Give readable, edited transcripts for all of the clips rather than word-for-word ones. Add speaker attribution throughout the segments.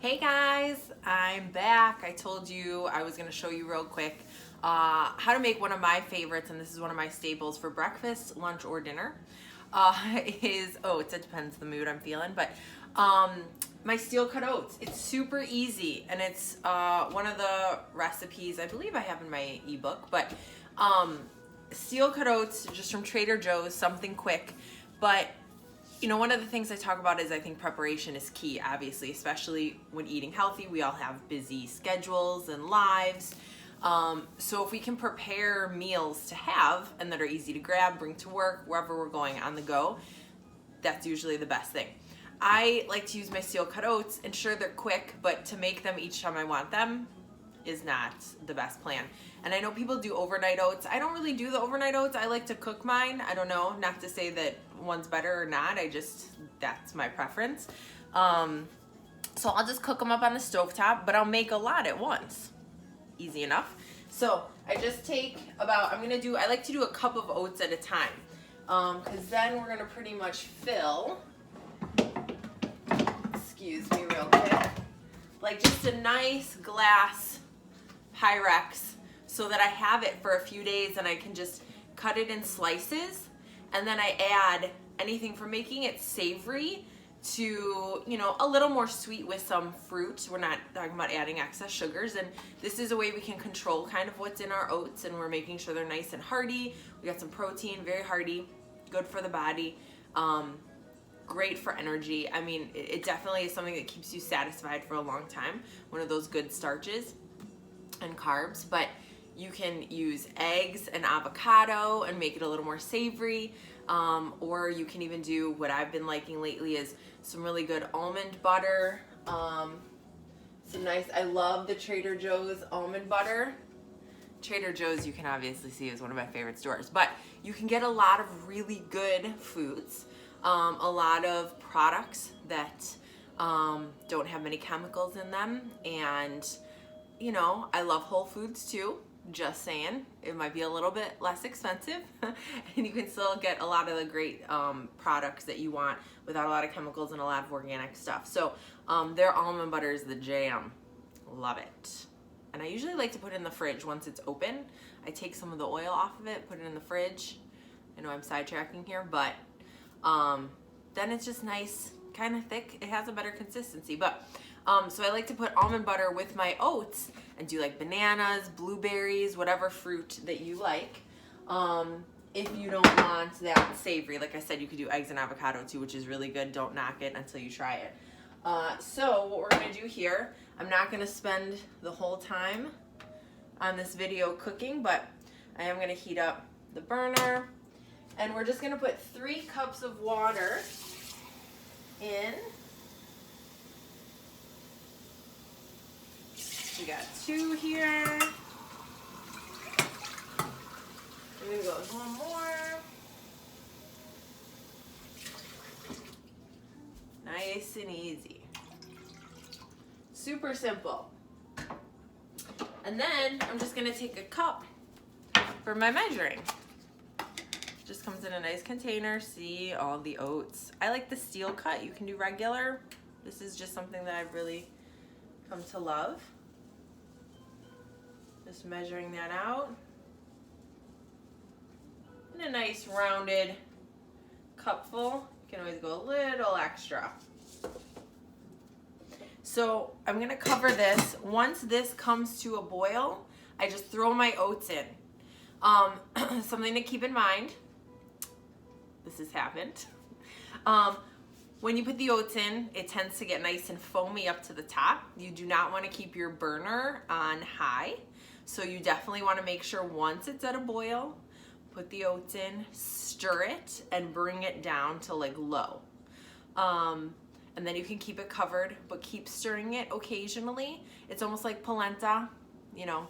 Speaker 1: Hey guys, I'm back. I told you I was going to show you real quick how to make one of my favorites, and this is one of my staples for breakfast, lunch, or dinner, is oats. It depends the mood I'm feeling, but my steel cut oats. It's super easy, and it's one of the recipes I believe I have in my ebook, but steel cut oats just from Trader Joe's, something quick, but you know, one of the things I talk about is I think preparation is key, obviously, especially when eating healthy. We all have busy schedules and lives. So if we can prepare meals to have and that are easy to grab, bring to work, wherever we're going on the go, that's usually the best thing. I like to use my steel cut oats, and sure, they're quick, but to make them each time I want them is not the best plan. And I know people do overnight oats. I don't really do the overnight oats. I like to cook mine. I don't know, not to say that one's better or not. That's my preference. So I'll just cook them up on the stovetop, but I'll make a lot at once. Easy enough. So I just take I like to do a cup of oats at a time. Because then we're gonna pretty much fill, excuse me real quick, like just a nice glass Pyrex, so that I have it for a few days and I can just cut it in slices, and then I add anything from making it savory to, you know, a little more sweet with some fruit. We're not talking about adding excess sugars, and this is a way we can control kind of what's in our oats, and we're making sure they're nice and hearty. We got some protein, very hearty, good for the body, great for energy. I mean, it definitely is something that keeps you satisfied for a long time, one of those good starches and carbs. But you can use eggs and avocado and make it a little more savory, or you can even do what I've been liking lately is some really good almond butter. I love the Trader Joe's almond butter. Trader Joe's, you can obviously see, is one of my favorite stores, but you can get a lot of really good foods, a lot of products that don't have many chemicals in them, and you know, I love Whole Foods too. Just saying, it might be a little bit less expensive and you can still get a lot of the great products that you want without a lot of chemicals and a lot of organic stuff. So their almond butter is the jam. Love it. And I usually like to put it in the fridge once it's open. I take some of the oil off of it, put it in the fridge. I know I'm sidetracking here, but then it's just nice, kind of thick. It has a better consistency. But so I like to put almond butter with my oats and do like bananas, blueberries, whatever fruit that you like. If you don't want that savory, like I said, you could do eggs and avocado too, which is really good. Don't knock it until you try it. So what we're gonna do here, I'm not gonna spend the whole time on this video cooking, but I am gonna heat up the burner, and we're just gonna put 3 cups of water in. We got 2 here. I'm gonna go with 1 more. Nice and easy. Super simple. And then I'm just gonna take a cup for my measuring. Just comes in a nice container. See all the oats. I like the steel cut. You can do regular. This is just something that I've really come to love. Just measuring that out. And a nice rounded cupful. You can always go a little extra. So I'm gonna cover this. Once this comes to a boil, I just throw my oats in. Something to keep in mind, this has happened. When you put the oats in, it tends to get nice and foamy up to the top. You do not want to keep your burner on high. So you definitely want to make sure once it's at a boil, put the oats in, stir it, and bring it down to like low. And then you can keep it covered, but keep stirring it occasionally. It's almost like polenta, you know,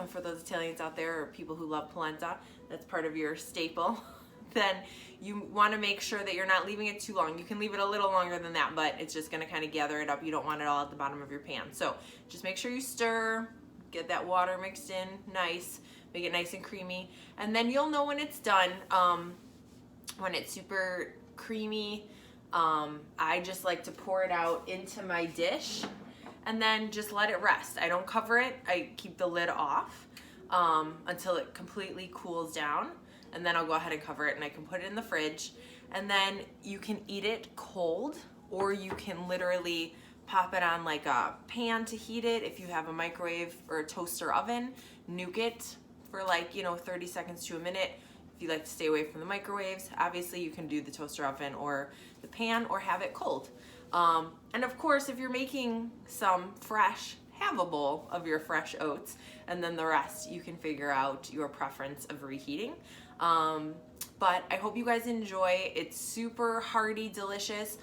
Speaker 1: for those Italians out there or people who love polenta, that's part of your staple. Then you want to make sure that you're not leaving it too long. You can leave it a little longer than that, but it's just going to kind of gather it up. You don't want it all at the bottom of your pan. So just make sure you stir, get that water mixed in nice, make it nice and creamy, and then you'll know when it's done, when it's super creamy, I just like to pour it out into my dish and then just let it rest. I don't cover it. I keep the lid off until it completely cools down, and then I'll go ahead and cover it and I can put it in the fridge. And then you can eat it cold, or you can literally pop it on like a pan to heat it. If you have a microwave or a toaster oven, nuke it for like, 30 seconds to a minute. If you like to stay away from the microwaves, obviously you can do the toaster oven or the pan, or have it cold. And of course, if you're making some fresh, have a bowl of your fresh oats, and then the rest you can figure out your preference of reheating. But I hope you guys enjoy. It's super hearty, delicious.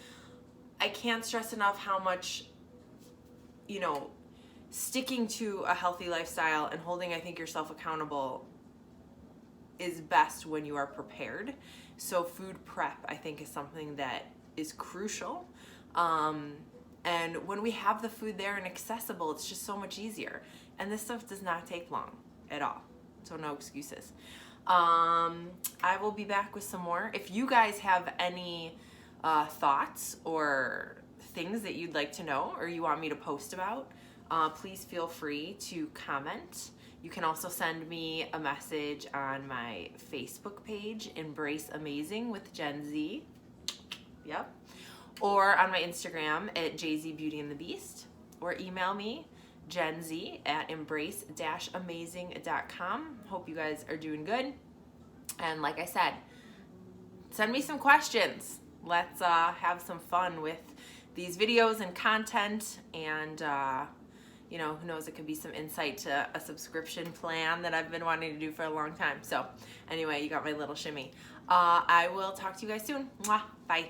Speaker 1: I can't stress enough how much, sticking to a healthy lifestyle and holding, I think, yourself accountable is best when you are prepared. So food prep, I think, is something that is crucial. And when we have the food there and accessible, it's just so much easier. And this stuff does not take long at all. So no excuses. I will be back with some more. If you guys have any thoughts or things that you'd like to know or you want me to post about, please feel free to comment. You can also send me a message on my Facebook page, Embrace Amazing with Gen Z. Yep. Or on my Instagram at JZBeautyandTheBeast, or email me, genz@embrace-amazing.com. Hope you guys are doing good. And like I said, send me some questions. Let's have some fun with these videos and content, and who knows, it could be some insight to a subscription plan that I've been wanting to do for a long time. So anyway, you got my little shimmy. I will talk to you guys soon. Mwah. Bye.